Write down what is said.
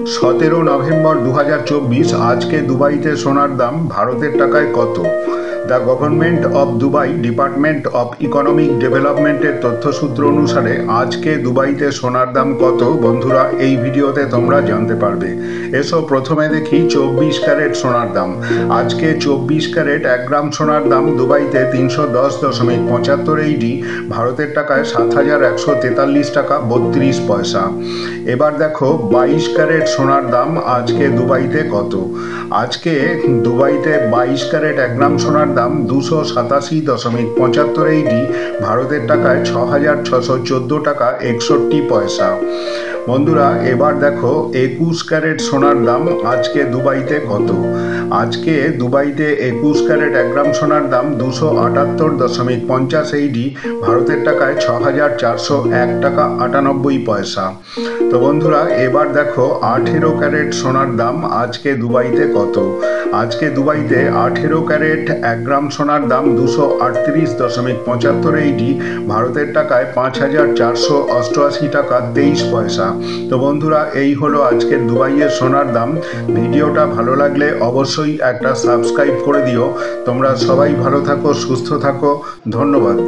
17 November 2024 আজকে দুবাইতে সোনার দাম ভারতের টাকায় কত? The government of Dubai department of economic ডেভেলপমেন্টের তথ্যসূত্র অনুসারে আজকে দুবাইতে সোনার দাম কত বন্ধুরা এই ভিডিওতে তোমরা জানতে পারবে। এসো প্রথমে দেখি 24 ক্যারেট সোনার দাম। আজকে 24 ক্যারেট 1 গ্রাম সোনার দাম দুবাইতে 310.75 AED, ভারতের টাকায় 7,143 টাকা 32 পয়সা। এবার দেখো 22 ক্যারেট সোনার দাম আজকে দুবাইতে কত? আজকে দুবাইতে 22 ক্যারেট 1 গ্রাম সোনার দাম 287.75 AED, ভারতের টাকায় 6,614 টাকা 61 পয়সা। বন্ধুরা এবার দেখো 21 ক্যারেট সোনার দাম আজকে দুবাইতে কত? আজকে দুবাইতে 21 ক্যারেট 1 গ্রাম সোনার দাম 278.50 AED, ভারতের টাকায় 6,401 টাকা 98 পয়সা। তো বন্ধুরা এবার দেখো 18 ক্যারেট সোনার দাম আজকে দুবাইতে কত? আজকে দুবাইতে 18 ক্যারেট 1 গ্রাম সোনার দাম 238.75 AED, ভারতের টাকায় 5,488 টাকা 23 পয়সা। তো বন্ধুরা এই হলো আজকের দুবাইয়ের সোনার দাম। ভিডিওটা ভালো লাগলে অবশ্যই একটা সাবস্ক্রাইব করে দিও। তোমরা সবাই ভালো থাকো, সুস্থ থাকো, ধন্যবাদ।